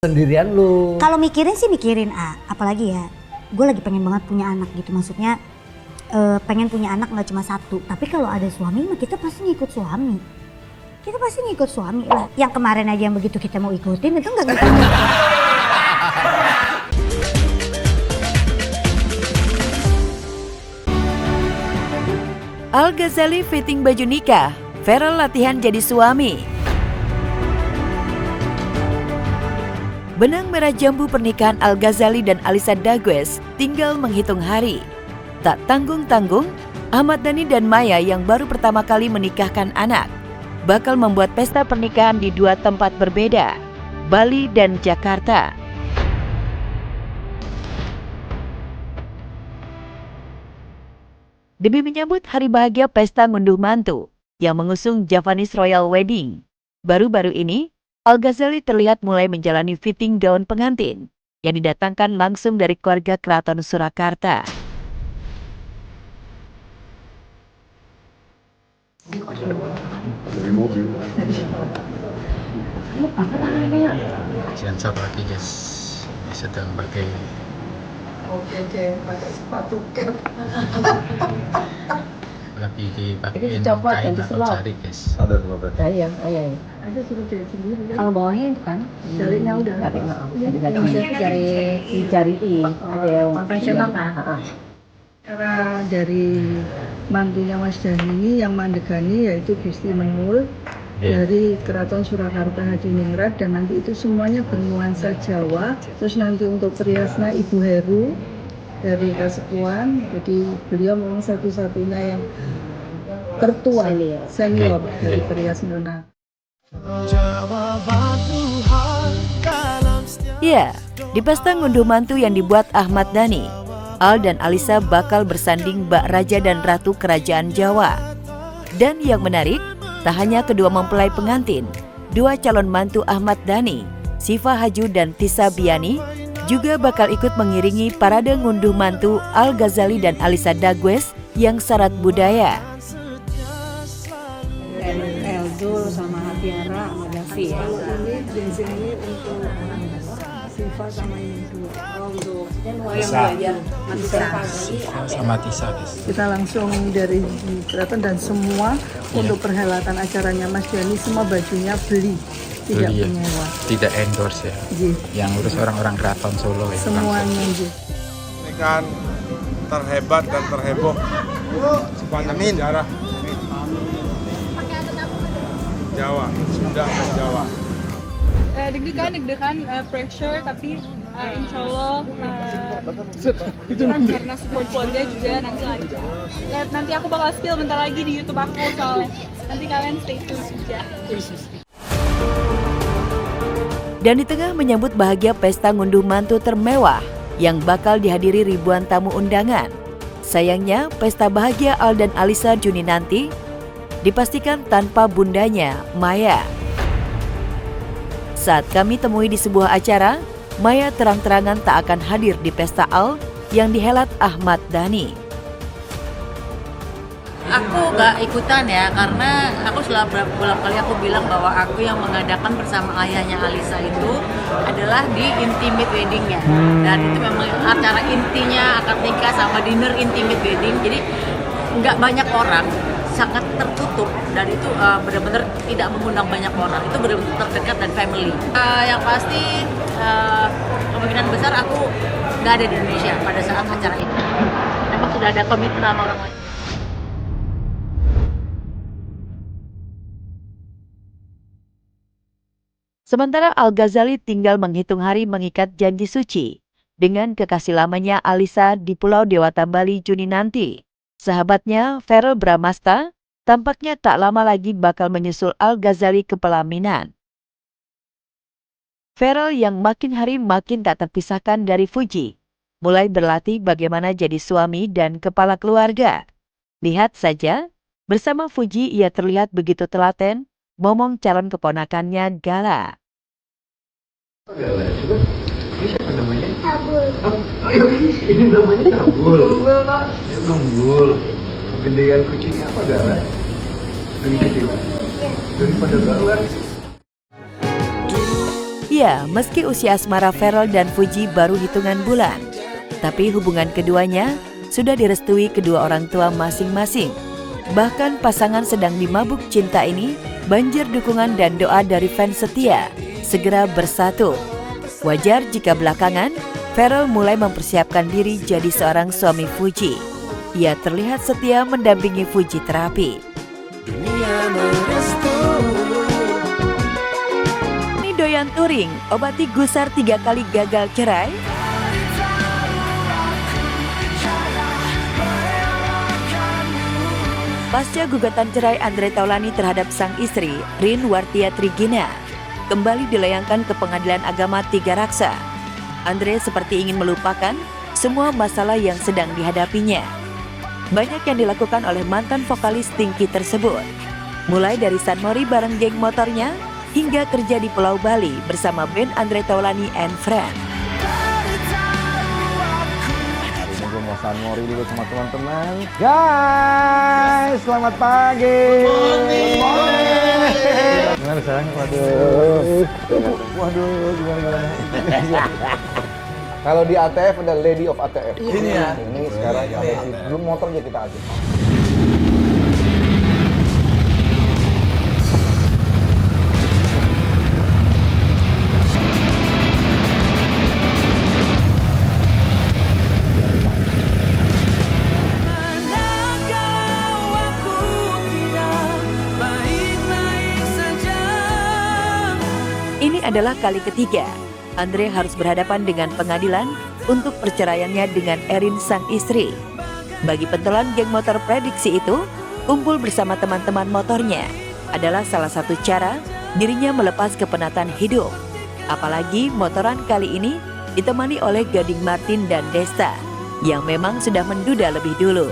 Sendirian lu. Kalau mikirin sih mikirin, apalagi ya, gue lagi pengen banget punya anak gitu, maksudnya pengen punya anak nggak cuma satu. Tapi kalau ada suami mah kita pasti ngikut suami. Kita pasti ngikut suami lah. Yang kemarin aja yang begitu kita mau ikutin itu nggak ngikut. Al Ghazali fitting baju nikah, Ferel latihan jadi suami. Benang merah jambu pernikahan Al Ghazali dan Alyssa Dagues tinggal menghitung hari. Tak tanggung-tanggung, Ahmad Dhani dan Maya yang baru pertama kali menikahkan anak bakal membuat pesta pernikahan di dua tempat berbeda, Bali dan Jakarta. Demi menyambut hari bahagia pesta ngunduh mantu yang mengusung Javanese Royal Wedding, baru-baru ini Al Ghazali terlihat mulai menjalani fitting daun pengantin yang didatangkan langsung dari keluarga Keraton Surakarta. Sensor lagi guys, sedang pakai. Oke, pakai sepatu cat. Lagi dipakein dicopot kain dan atau diselop. jari guys. Ada dua berarti. Ayam. Ada suruh jahit sendiri kan? Kalau bawahnya itu kan, jarinya udah. Jari ada yang konvensional kan? Cara dari mantunya Mas Dhani yang mandegani yaitu Gusti Menul dari Keraton Surakarta Hadiningrat, dan nanti itu semuanya bernuansa Jawa. Terus nanti untuk periasnya Ibu Heru dari Kasepuan, jadi beliau memang satu-satunya yang tertua senior dari perias Nona. Ya, di pesta ngunduh mantu yang dibuat Ahmad Dhani, Al dan Alyssa bakal bersanding bak raja dan ratu kerajaan Jawa. Dan yang menarik, tak hanya kedua mempelai pengantin, dua calon mantu Ahmad Dhani, Siva Haju dan Tisa Biani, juga bakal ikut mengiringi parade ngunduh mantu Al Ghazali dan Alyssa Dagues yang syarat budaya. Eldul sama Habiara sama Davi ya. Ini ginseng ini untuk Siva sama Ibu. Untuk Sama Tisa guys. kita langsung dari Keraton dan semua untuk perhelatan acaranya Mas Dhani semua bajunya beli, tidak Beli ya. menyewa. Tidak endorse ya. Ji, Yang urus orang-orang Keraton Solo ya. semuanya Ji. Pernikahan terhebat dan terheboh sepanjang sejarah Jawa, Sunda dan Jawa. Deg-degan, pressure, tapi insya Allah karena support keluarga juga nanti lancar. Nanti aku bakal spill bentar lagi di YouTube aku soalnya. Nanti kalian stay tune aja. Dan di tengah menyambut bahagia pesta ngunduh mantu termewah yang bakal dihadiri ribuan tamu undangan, sayangnya pesta bahagia Al dan Alyssa Juni nanti dipastikan tanpa bundanya, Maya. Saat kami temui di sebuah acara, Maya terang-terangan tak akan hadir di pesta Al yang dihelat Ahmad Dhani. Aku gak ikutan ya, karena aku sudah beberapa kali aku bilang bahwa aku yang mengadakan bersama ayahnya Alyssa itu adalah di intimate weddingnya. Dan itu memang acara intinya akad nikah sama dinner intimate wedding, jadi nggak banyak orang, sangat tertutup, dan itu benar-benar tidak mengundang banyak orang, itu benar-benar terdekat dan family. Yang pasti kemungkinan besar aku nggak ada di Indonesia pada saat acara itu. Memang sudah ada komitmen sama orang lain. Sementara Al Ghazali tinggal menghitung hari mengikat janji suci dengan kekasih lamanya Alyssa di Pulau Dewata Bali Juni nanti. Sahabatnya Ferel Bramasta tampaknya tak lama lagi bakal menyusul Al Ghazali ke pelaminan. Ferel yang makin hari makin tak terpisahkan dari Fuji, mulai berlatih bagaimana jadi suami dan kepala keluarga. Lihat saja, bersama Fuji ia terlihat begitu telaten momong calon keponakannya Gala. Siapa namanya? Tabul. Ini namanya Tabul. Tabul. Gedean kucingnya apa Gala? Lebih gede daripada Gala. Iya, meski usia asmara Ferrell dan Fuji baru hitungan bulan, tapi hubungan keduanya sudah direstui kedua orang tua masing-masing. Bahkan pasangan sedang dimabuk cinta ini banjir dukungan dan doa dari fans setia segera bersatu. Wajar jika belakangan Ferrell mulai mempersiapkan diri jadi seorang suami Fuji. Ia terlihat setia mendampingi Fuji terapi. Ini doyan touring, obati gusar 3 kali gagal cerai. Pasca gugatan cerai Andre Taulani terhadap sang istri, Rin Wartia Trigina, kembali dilayangkan ke Pengadilan Agama Tiga Raksa. Andre seperti ingin melupakan semua masalah yang sedang dihadapinya. Banyak yang dilakukan oleh mantan vokalis Stinky tersebut, mulai dari San Mori bareng geng motornya, hingga kerja di Pulau Bali bersama band Andre Taulani and Friends. Gue mau San Mori dulu sama teman-teman. Guys, selamat pagi. Gimana sayang? Waduh, gimana? Kalau di ATF ada Lady of ATF. Ini ya. Ini sekarang belum motornya kita aja. Ini adalah kali ketiga Andre harus berhadapan dengan pengadilan untuk perceraiannya dengan Erin sang istri. Bagi pentolan geng motor prediksi itu, kumpul bersama teman-teman motornya adalah salah satu cara dirinya melepas kepenatan hidup. Apalagi motoran kali ini ditemani oleh Gading Martin dan Desta yang memang sudah menduda lebih dulu.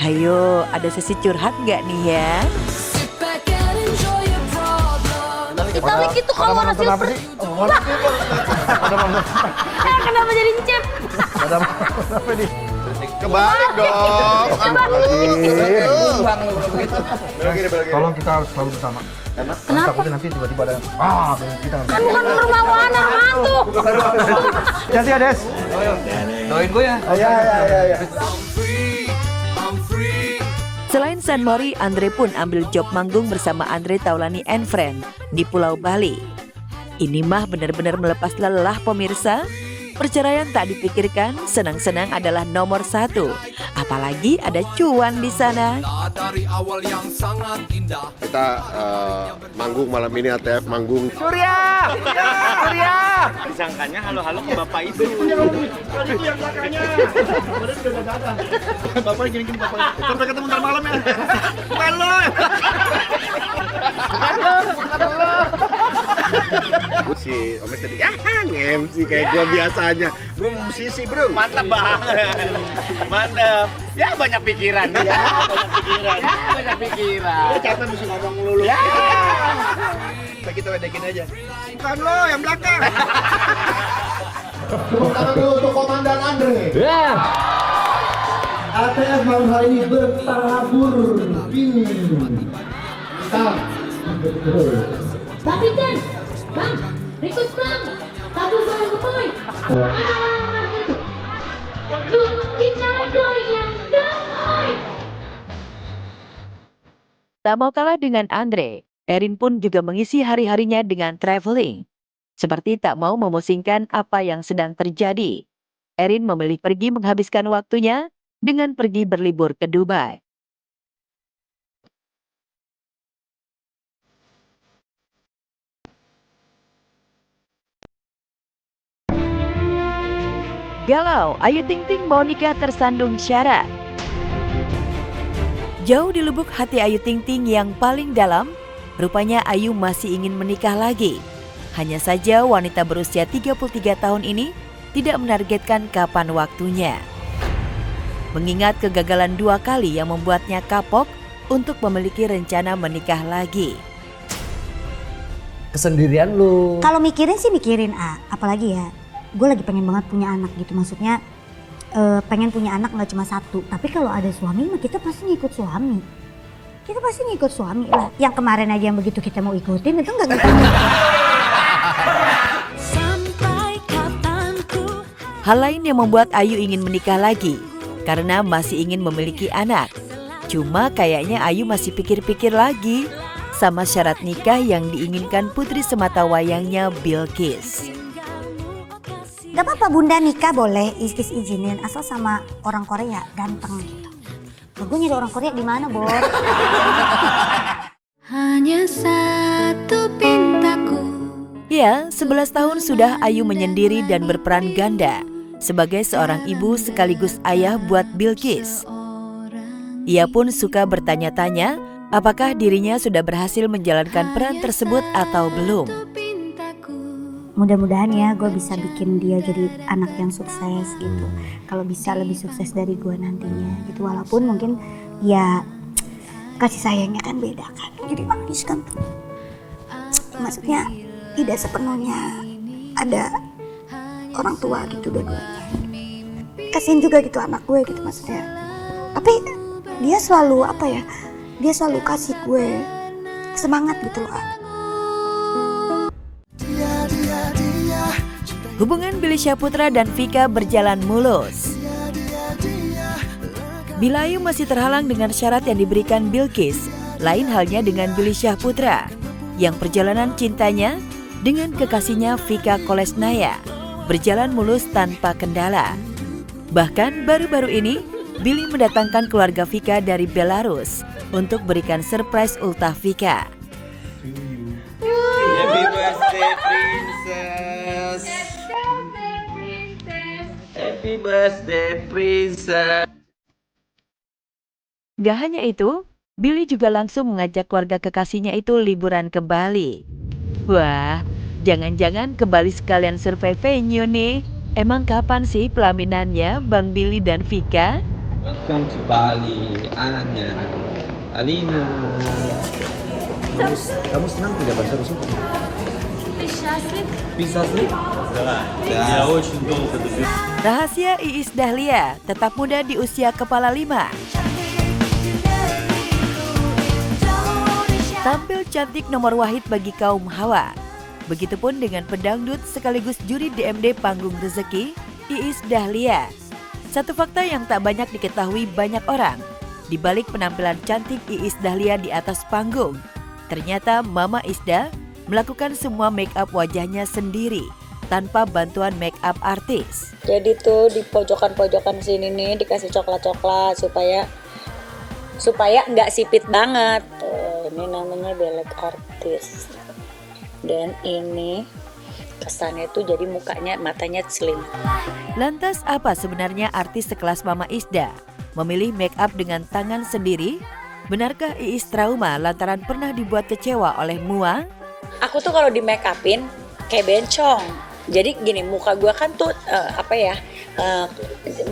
Hayo, ada sesi curhat nggak nih ya? Ditarik itu kalau hasil kenapa jadi cep? Apa nih? Kebalik dong. Tolong kita harus selalu bersama. Kenapa? Takutnya nanti tiba-tiba ada kita. Kan bukan rumah wana, rumah hantu. Hati ya, Des. Doain gue ya. Iya. Selain San Mori, Andre pun ambil job manggung bersama Andre Taulani and Friends di Pulau Bali. Ini mah benar-benar melepas lelah pemirsa. Perceraian tak dipikirkan, senang-senang adalah nomor 1. Apalagi ada cuan di sana. Kita manggung malam ini, ATF manggung. Surya! Disangkanya halo-halo ke bapak itu. Itu yang belakangnya. Bapak gini-gini bapak. Sampai ketemu ntar malam ya. Bukan lo. Si Omes tadi, MC kayak gue biasanya. Gue musisi bro. Mantap banget. Mantap. Ya banyak pikiran. Banyak pikiran. Gue capek mesti ngomong melulu. Ya. Kita wedekin aja. Bukan lo yang belakang. Tepuk tangan dulu untuk Komandan Andre. Ya. ATF malam hari ini bertabur dingin. Tapi kan, bang, ikut bang. Tabur saya kembali. Kita yang damai. Tak mau kalah dengan Andre, Erin pun juga mengisi hari-harinya dengan traveling. Seperti tak mau memusingkan apa yang sedang terjadi, Erin memilih pergi menghabiskan waktunya dengan pergi berlibur ke Dubai. Galau, Ayu Ting Ting mau nikah tersandung syarat. Jauh di lubuk hati Ayu Ting Ting yang paling dalam, rupanya Ayu masih ingin menikah lagi. Hanya saja wanita berusia 33 tahun ini tidak menargetkan kapan waktunya. Mengingat kegagalan 2 kali yang membuatnya kapok untuk memiliki rencana menikah lagi. Kesendirian lu. Kalau mikirin sih mikirin apalagi ya. Gue lagi pengen banget punya anak gitu, maksudnya pengen punya anak nggak cuma 1, tapi kalau ada suami mah kita pasti ngikut suami. Kita pasti ngikut suami lah. Yang kemarin aja yang begitu kita mau ikutin itu nggak ngikut. Hal lain yang membuat Ayu ingin menikah lagi karena masih ingin memiliki anak. Cuma kayaknya Ayu masih pikir-pikir lagi sama syarat nikah yang diinginkan putri semata wayangnya Bilqis. Gak apa-apa bunda nikah boleh, Iskis izinin asal sama orang Korea ganteng gitu. Nah, gue nyari orang Korea di mana, Bor? Hanya satu pintaku. Ya, 11 tahun sudah Ayu menyendiri dan berperan ganda sebagai seorang ibu sekaligus ayah buat Bilqis. Ia pun suka bertanya-tanya apakah dirinya sudah berhasil menjalankan peran tersebut atau belum. Mudah-mudahan ya gue bisa bikin dia jadi anak yang sukses gitu. Kalau bisa lebih sukses dari gue nantinya gitu. Walaupun mungkin ya kasih sayangnya kan beda kan. Jadi manis kan. Maksudnya tidak sepenuhnya ada orang tua gitu dua-duanya. Kasian juga gitu anak gue gitu maksudnya. Tapi dia selalu apa ya, dia selalu kasih gue semangat gitu loh. Hubungan Billy Syahputra dan Vika berjalan mulus. Bila Ayu masih terhalang dengan syarat yang diberikan Bilqis, lain halnya dengan Billy Syahputra, yang perjalanan cintanya dengan kekasihnya Vika Kolesnaya berjalan mulus tanpa kendala. Bahkan baru-baru ini, Billy mendatangkan keluarga Vika dari Belarus untuk berikan surprise ultah Vika. Happy birthday, princess. Happy birthday, princess. Gak hanya itu, Billy juga langsung mengajak keluarga kekasihnya itu liburan ke Bali. Wah, jangan-jangan ke Bali sekalian survei venue nih. Emang kapan sih pelaminannya Bang Billy dan Vika? Welcome to Bali, Anya, Alina. Kamu senang tidak bahasa Rusia? Bisa sih? Rahasia Iis Dahlia tetap muda di usia kepala 5. Tampil cantik nomor wahid bagi kaum hawa. Begitupun dengan pedangdut sekaligus juri DMD Panggung Rezeki, Iis Dahlia. Satu fakta yang tak banyak diketahui banyak orang, di balik penampilan cantik Iis Dahlia di atas panggung, ternyata Mama Isda melakukan semua make up wajahnya sendiri tanpa bantuan make up artis. Jadi tuh di pojokan-pojokan sini nih dikasih coklat-coklat supaya nggak sipit banget. Tuh, ini namanya belek artis. Dan ini kesannya tuh jadi mukanya, matanya slim. Lantas apa sebenarnya artis sekelas Mama Isda memilih make up dengan tangan sendiri? Benarkah Iis trauma lantaran pernah dibuat kecewa oleh Mua? Aku tuh kalau di make upin kayak bencong. Jadi gini, muka gua kan tuh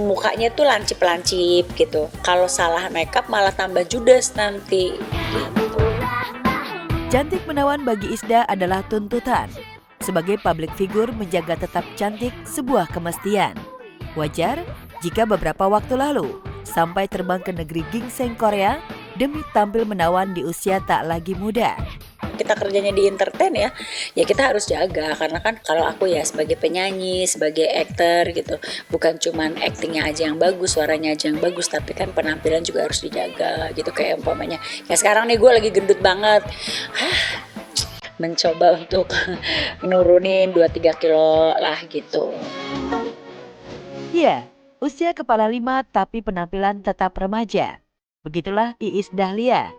mukanya tuh lancip-lancip gitu. Kalau salah make up malah tambah judes nanti. Cantik menawan bagi Isda adalah tuntutan. Sebagai public figure menjaga tetap cantik sebuah kemestian. Wajar jika beberapa waktu lalu sampai terbang ke negeri gingseng Korea demi tampil menawan di usia tak lagi muda. Kita kerjanya di entertain ya kita harus jaga, karena kan kalau aku ya sebagai penyanyi, sebagai aktor gitu, bukan cuman aktingnya aja yang bagus, suaranya aja yang bagus, tapi kan penampilan juga harus dijaga gitu. Kayak umpamanya ya sekarang nih gue lagi gendut banget, mencoba untuk nurunin 2-3 kilo lah gitu. Ya, usia kepala 5 tapi penampilan tetap remaja. Begitulah Iis Dahlia.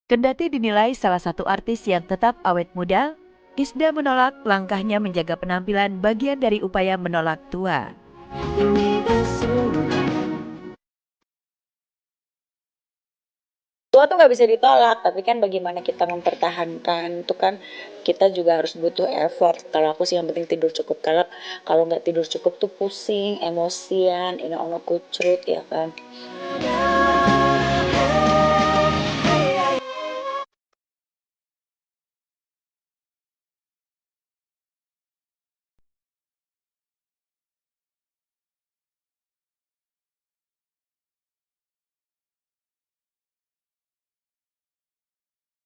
Kendati dinilai salah satu artis yang tetap awet muda, Isda menolak langkahnya menjaga penampilan bagian dari upaya menolak tua. Tua tuh nggak bisa ditolak, tapi kan bagaimana kita mempertahankan itu kan kita juga harus butuh effort. Kalau aku sih yang penting tidur cukup. Kalau nggak tidur cukup tuh pusing, emosian, ini ono kucrut ya kan.